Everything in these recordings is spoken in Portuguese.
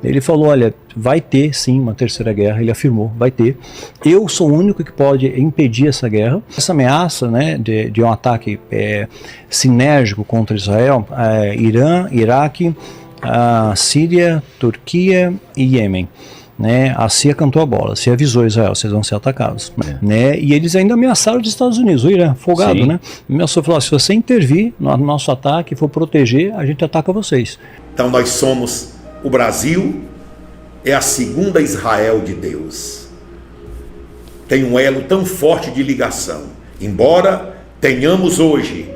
Ele falou, olha, vai ter sim uma terceira guerra, ele afirmou, vai ter. Eu sou o único que pode impedir essa guerra. Essa ameaça, né, de um ataque sinérgico contra Israel, Irã, Iraque, Síria, Turquia e Iêmen. Né, a CIA cantou a bola, a CIA avisou Israel, vocês vão ser atacados. Né, e eles ainda ameaçaram os Estados Unidos, o Irã, folgado, né? Ameaçou, falou, se você intervir no nosso ataque e for proteger, a gente ataca vocês. Então nós somos, o Brasil é a segunda Israel de Deus. Tem um elo tão forte de ligação. Embora tenhamos hoje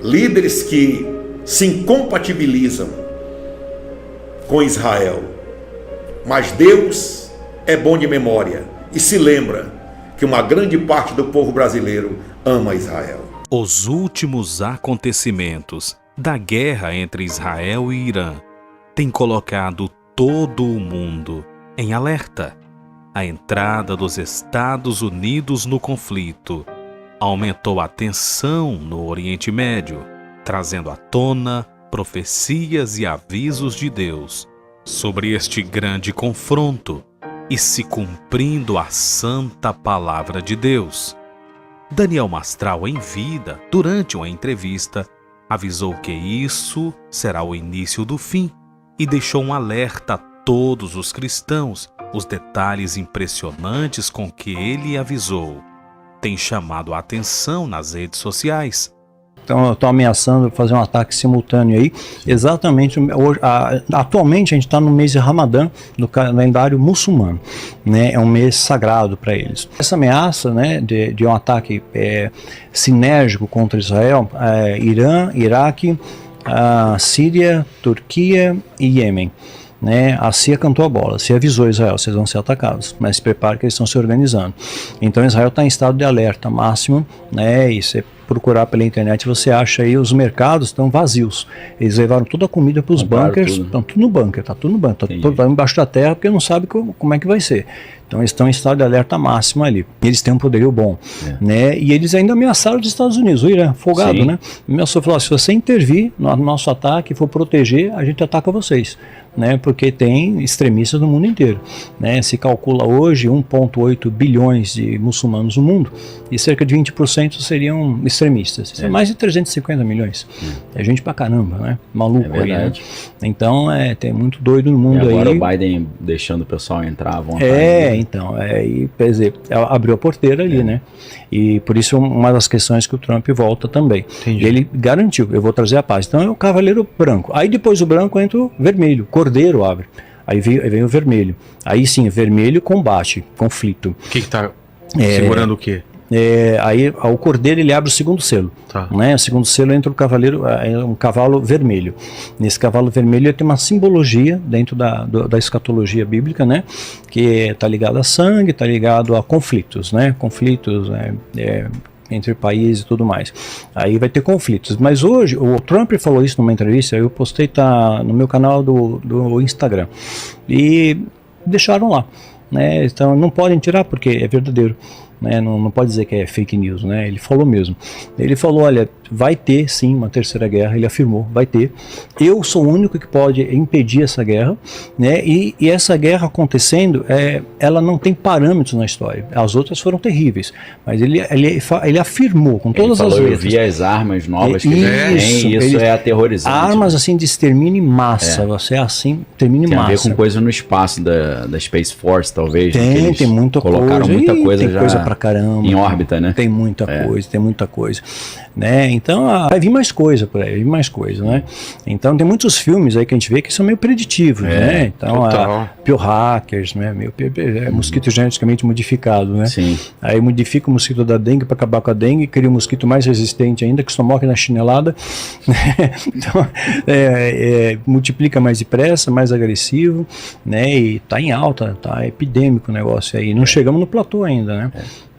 líderes que se incompatibilizam com Israel, mas Deus é bom de memória e se lembra que uma grande parte do povo brasileiro ama Israel. Os últimos acontecimentos da guerra entre Israel e Irã têm colocado todo o mundo em alerta. A entrada dos Estados Unidos no conflito aumentou a tensão no Oriente Médio, trazendo à tona profecias e avisos de Deus sobre este grande confronto e se cumprindo a santa palavra de Deus. Daniel Mastral, em vida, durante uma entrevista, avisou que isso será o início do fim e deixou um alerta a todos os cristãos. Os detalhes impressionantes com que ele avisou têm chamado a atenção nas redes sociais. Então, estão ameaçando fazer um ataque simultâneo aí. Exatamente, hoje, atualmente a gente está no mês de Ramadã, no calendário muçulmano, né? É um mês sagrado para eles. Essa ameaça, né, de um ataque sinérgico contra Israel, Irã, Iraque, Síria, Turquia e Iêmen. Né, a CIA cantou a bola, a CIA avisou Israel, vocês vão ser atacados, mas se prepare que eles estão se organizando. Então Israel está em estado de alerta máximo, né, e você procurar pela internet, você acha aí, os mercados estão vazios. Eles levaram toda a comida para os bunkers, estão tudo no bunker, está tudo no bunker, está tudo embaixo da terra, porque não sabe como é que vai ser. Então eles estão em estado de alerta máximo ali. Eles têm um poderio bom, né? E eles ainda ameaçaram os Estados Unidos, o Irã, folgado, né? Ameaçou, falou, se você intervir no nosso ataque e for proteger, a gente ataca vocês. Né, porque tem extremistas no mundo inteiro. Né, se calcula hoje 1,8 bilhões de muçulmanos no mundo e cerca de 20% seriam extremistas. Isso é mais de 350 milhões. É gente pra caramba, né? Maluco aí, né? Então tem muito doido no mundo aí. E agora o Biden deixando o pessoal entrar à vontade. Então, e, quer dizer, abriu a porteira ali, né? E por isso uma das questões que o Trump volta também. Ele garantiu, eu vou trazer a paz. Então é o cavaleiro branco. Aí depois do branco entra o vermelho, cordeiro abre. Aí vem o vermelho. Aí sim, vermelho, combate, conflito. O que está segurando o quê? Aí o cordeiro ele abre o segundo selo, né? O segundo selo entra o cavaleiro, um cavalo vermelho. Nesse cavalo vermelho ele tem uma simbologia dentro da escatologia bíblica, né? Que está ligado a sangue, está ligado a conflitos, né? Conflitos, entre países e tudo mais. Aí vai ter conflitos. Mas hoje, o Trump falou isso numa entrevista, eu postei, tá no meu canal do Instagram. E deixaram lá, né? Então não podem tirar porque é verdadeiro. Né, não pode dizer que é fake news, né? Ele falou mesmo. Ele falou, olha, vai ter sim uma terceira guerra, ele afirmou, vai ter. Eu sou o único que pode impedir essa guerra, né? E essa guerra acontecendo, ela não tem parâmetros na história. As outras foram terríveis, mas ele afirmou com todas as letras. Eu vi as armas novas que isso é aterrorizante. Armas assim de extermínio em massa, você assim, extermínio em massa. Tem a ver com coisa no espaço da Space Force, talvez. Tem muita coisa. Colocaram muita coisa tem já. Coisa pra caramba. Em órbita, né? Tem muita coisa. Né? Então vai vir mais coisa por aí, vai vir mais coisa, né? Então tem muitos filmes aí que a gente vê que são meio preditivos, né? Então biohackers, né? Mosquito geneticamente modificado, né? Sim. Aí modifica o mosquito da dengue para acabar com a dengue, cria um mosquito mais resistente ainda, que só morre na chinelada. Então multiplica mais depressa, mais agressivo, né? E tá em alta, tá epidêmico o negócio aí. Não chegamos no platô ainda, né?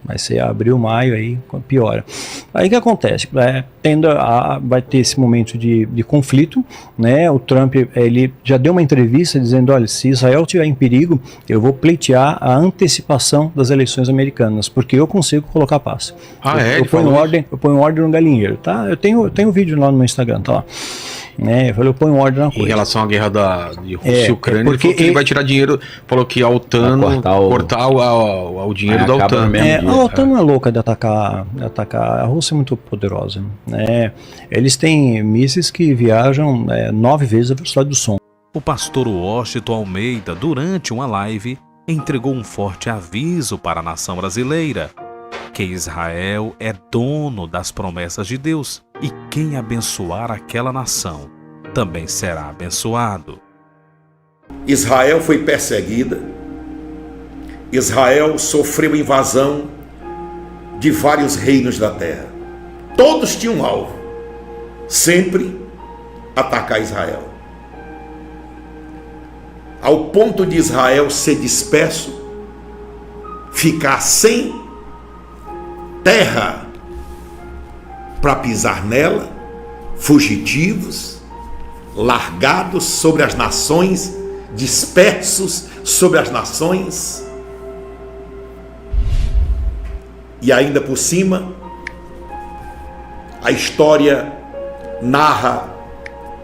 Mas se abril, maio, aí piora. Aí o que acontece? Vai ter esse momento de conflito, né? O Trump, ele já deu uma entrevista dizendo, olha, se Israel estiver em perigo, eu vou pleitear a antecipação das eleições americanas, porque eu consigo colocar paz. Eu ponho ordem no galinheiro, tá? Eu tenho um vídeo lá no meu Instagram, tá lá. né? Eu falei, eu ponho ordem na coisa. Em relação à guerra de Rússia e Ucrânia, porque ele vai tirar dinheiro, falou que a OTAN cortar o dinheiro da OTAN. A OTAN não é louca de atacar. A Rússia é muito poderosa, né? Eles têm mísseis que viajam 9 vezes a velocidade do som. O pastor Washington Almeida, durante uma live, entregou um forte aviso para a nação brasileira, que Israel é dono das promessas de Deus e quem abençoar aquela nação também será abençoado. Israel foi perseguida, Israel sofreu invasão de vários reinos da terra. Todos tinham um alvo, sempre atacar Israel. Ao ponto de Israel ser disperso, ficar sem terra para pisar nela, fugitivos, largados sobre as nações, dispersos sobre as nações, e ainda por cima, a história narra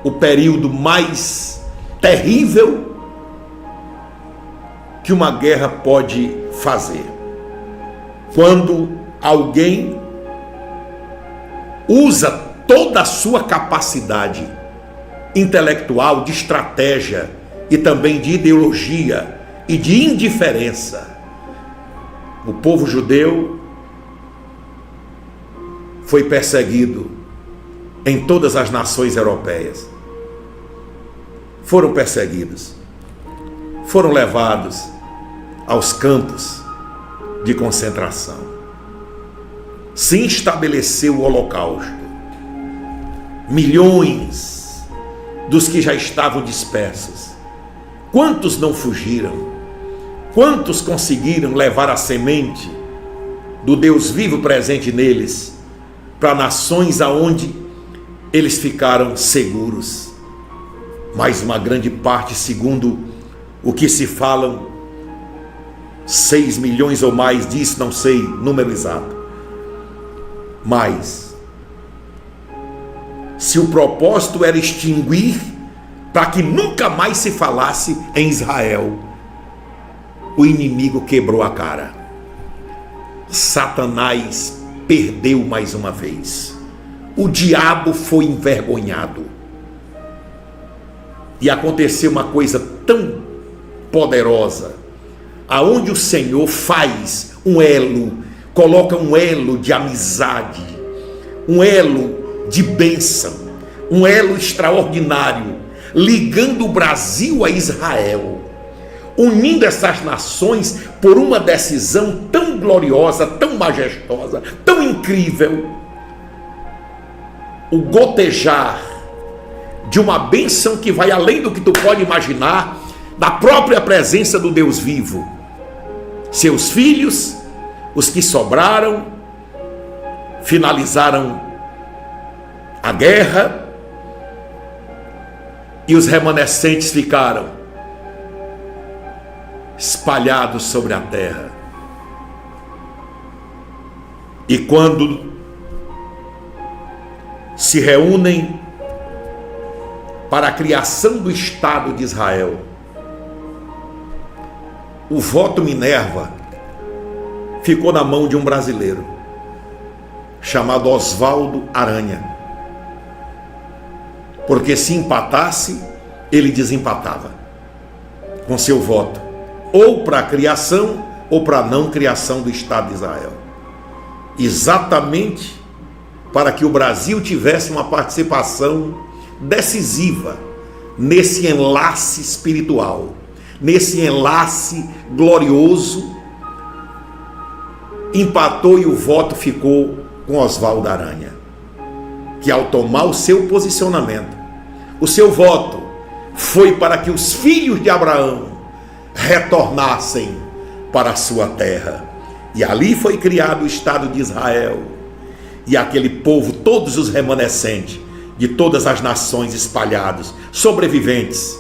o período mais terrível que uma guerra pode fazer. Quando alguém usa toda a sua capacidade intelectual, de estratégia e também de ideologia e de indiferença. O povo judeu foi perseguido em todas as nações europeias. Foram perseguidos, foram levados aos campos de concentração. Se estabeleceu o Holocausto. Milhões dos que já estavam dispersos. Quantos não fugiram? Quantos conseguiram levar a semente do Deus vivo presente neles para nações aonde eles ficaram seguros? Mas uma grande parte, segundo o que se falam, 6 milhões ou mais disso, não sei número exato. Mas, se o propósito era extinguir, para que nunca mais se falasse em Israel, o inimigo quebrou a cara. Satanás perdeu mais uma vez. O diabo foi envergonhado. E aconteceu uma coisa tão poderosa, aonde o Senhor faz um elo, coloca um elo de amizade, um elo de bênção, um elo extraordinário, ligando o Brasil a Israel, unindo essas nações por uma decisão tão gloriosa, tão majestosa, tão incrível. O gotejar de uma bênção que vai além do que tu pode imaginar, da própria presença do Deus vivo. Seus filhos, os que sobraram, finalizaram a guerra, e os remanescentes ficaram espalhados sobre a terra. E quando se reúnem para a criação do Estado de Israel, o voto Minerva ficou na mão de um brasileiro chamado Oswaldo Aranha, porque se empatasse, ele desempatava com seu voto, ou para a criação ou para a não criação do Estado de Israel, exatamente para que o Brasil tivesse uma participação decisiva nesse enlace espiritual, nesse enlace glorioso. Empatou e o voto ficou com Oswaldo Aranha, que ao tomar o seu posicionamento, o seu voto foi para que os filhos de Abraão retornassem para a sua terra, e ali foi criado o Estado de Israel, e aquele povo, todos os remanescentes de todas as nações espalhados, sobreviventes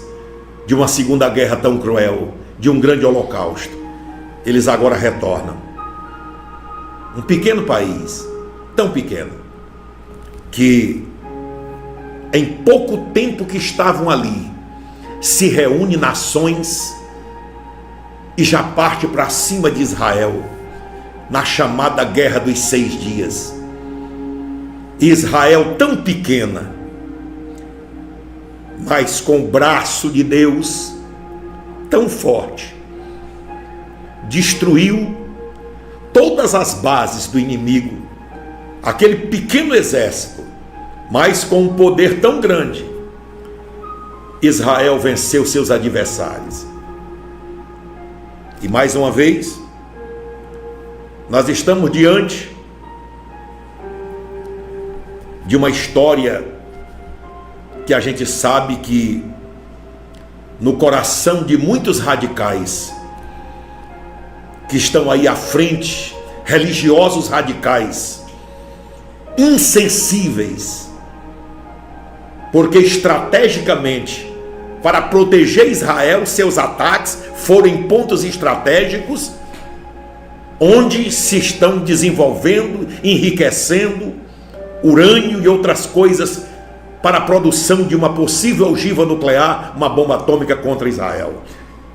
de uma segunda guerra tão cruel, de um grande holocausto, eles agora retornam. Um pequeno país, tão pequeno, que em pouco tempo que estavam ali, se reúne nações e já parte para cima de Israel, na chamada Guerra dos 6 Dias. Israel tão pequena, mas com o braço de Deus tão forte, destruiu todas as bases do inimigo, aquele pequeno exército, mas com um poder tão grande. Israel venceu seus adversários. E mais uma vez, nós estamos diante de uma história que a gente sabe que no coração de muitos radicais que estão aí à frente, religiosos radicais, insensíveis, porque estrategicamente, para proteger Israel, seus ataques foram em pontos estratégicos onde se estão desenvolvendo, enriquecendo urânio e outras coisas para a produção de uma possível ogiva nuclear, uma bomba atômica contra Israel.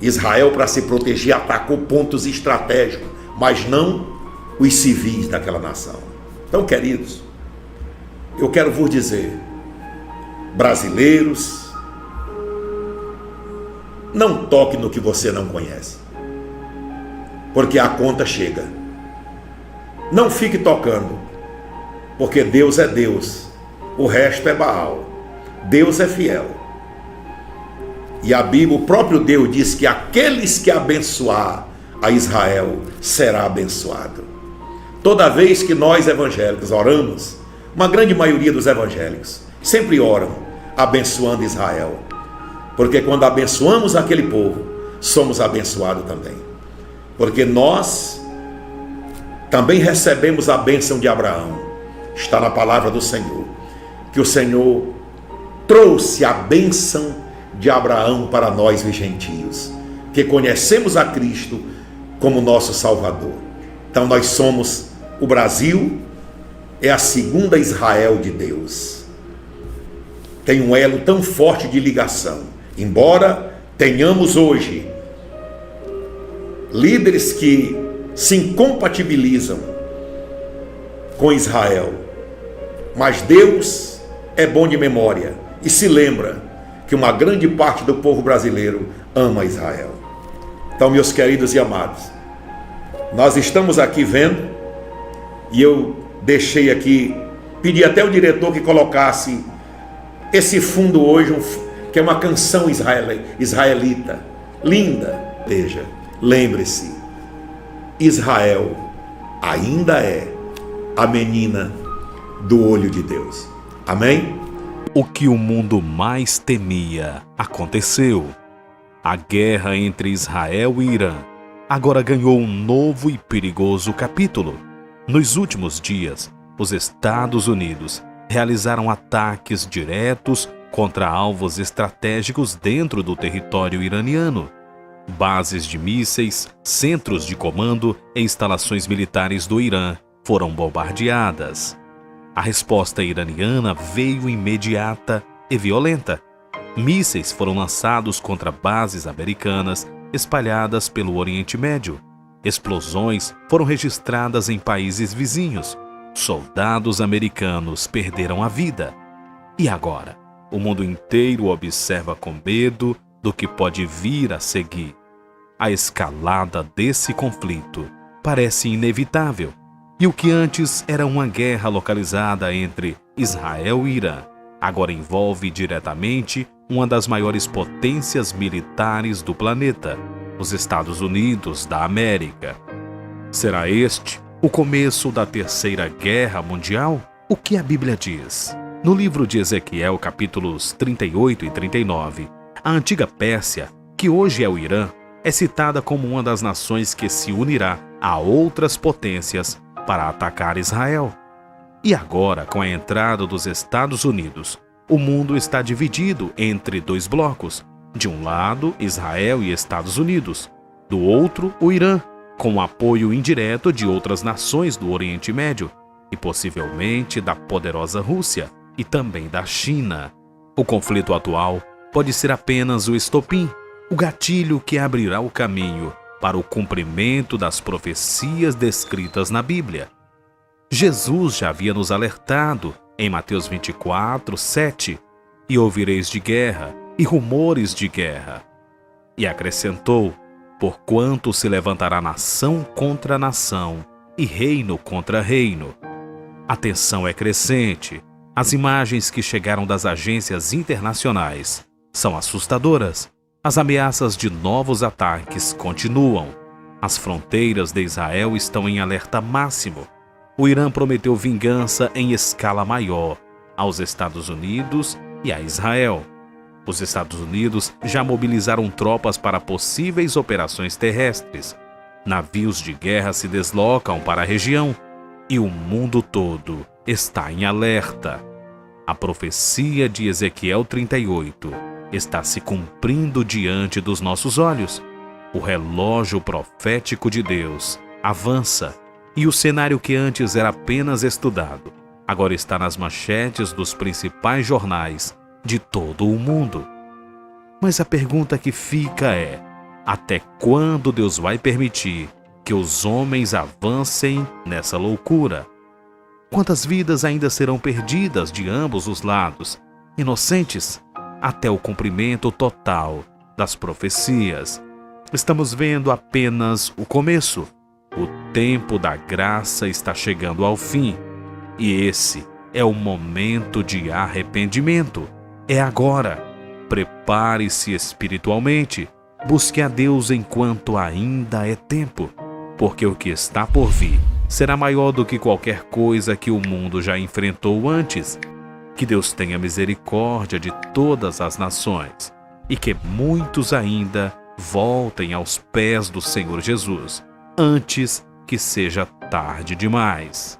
Israel, para se proteger, atacou pontos estratégicos, mas não os civis daquela nação. Então, queridos, eu quero vos dizer, brasileiros, não toque no que você não conhece, porque a conta chega. Não fique tocando, porque Deus é Deus, o resto é Baal. Deus é fiel. E a Bíblia, o próprio Deus diz que aqueles que abençoar a Israel será abençoado. Toda vez que nós evangélicos oramos, uma grande maioria dos evangélicos sempre oram abençoando Israel, porque quando abençoamos aquele povo, somos abençoados também, porque nós também recebemos a bênção de Abraão. Está na palavra do Senhor, que o Senhor trouxe a bênção de Abraão para nós, os gentios, que conhecemos a Cristo como nosso Salvador. Então nós somos, o Brasil é a segunda Israel de Deus. Tem um elo tão forte de ligação. Embora tenhamos hoje líderes que se incompatibilizam com Israel, mas Deus é bom de memória e se lembra que uma grande parte do povo brasileiro ama Israel. Então, meus queridos e amados, nós estamos aqui vendo, e eu deixei aqui, pedi até o diretor que colocasse esse fundo hoje, que é uma canção israelita, linda. Veja, lembre-se, Israel ainda é a menina do olho de Deus. Amém? O que o mundo mais temia aconteceu. A guerra entre Israel e Irã agora ganhou um novo e perigoso capítulo. Nos últimos dias, os Estados Unidos realizaram ataques diretos contra alvos estratégicos dentro do território iraniano. Bases de mísseis, centros de comando e instalações militares do Irã foram bombardeadas. A resposta iraniana veio imediata e violenta. Mísseis foram lançados contra bases americanas espalhadas pelo Oriente Médio. Explosões foram registradas em países vizinhos. Soldados americanos perderam a vida. E agora? O mundo inteiro observa com medo do que pode vir a seguir. A escalada desse conflito parece inevitável. E o que antes era uma guerra localizada entre Israel e Irã, agora envolve diretamente uma das maiores potências militares do planeta, os Estados Unidos da América. Será este o começo da Terceira Guerra Mundial? O que a Bíblia diz? No livro de Ezequiel, capítulos 38 e 39, a antiga Pérsia, que hoje é o Irã, é citada como uma das nações que se unirá a outras potências para atacar Israel. E agora, com a entrada dos Estados Unidos, o mundo está dividido entre dois blocos. De um lado, Israel e Estados Unidos. Do outro, o Irã, com o apoio indireto de outras nações do Oriente Médio e possivelmente da poderosa Rússia e também da China. O conflito atual pode ser apenas o estopim, o gatilho que abrirá o caminho para o cumprimento das profecias descritas na Bíblia. Jesus já havia nos alertado em Mateus 24, 7, e ouvireis de guerra e rumores de guerra. E acrescentou, porquanto se levantará nação contra nação e reino contra reino. A tensão é crescente. As imagens que chegaram das agências internacionais são assustadoras. As ameaças de novos ataques continuam. As fronteiras de Israel estão em alerta máximo. O Irã prometeu vingança em escala maior aos Estados Unidos e a Israel. Os Estados Unidos já mobilizaram tropas para possíveis operações terrestres. Navios de guerra se deslocam para a região e o mundo todo está em alerta. A profecia de Ezequiel 38 está se cumprindo diante dos nossos olhos. O relógio profético de Deus avança e o cenário que antes era apenas estudado, agora está nas manchetes dos principais jornais de todo o mundo. Mas a pergunta que fica é: até quando Deus vai permitir que os homens avancem nessa loucura? Quantas vidas ainda serão perdidas de ambos os lados, inocentes, até o cumprimento total das profecias? Estamos vendo apenas o começo. O tempo da graça está chegando ao fim. E esse é o momento de arrependimento. É agora. Prepare-se espiritualmente. Busque a Deus enquanto ainda é tempo. Porque o que está por vir será maior do que qualquer coisa que o mundo já enfrentou antes. Que Deus tenha misericórdia de todas as nações e que muitos ainda voltem aos pés do Senhor Jesus, antes que seja tarde demais.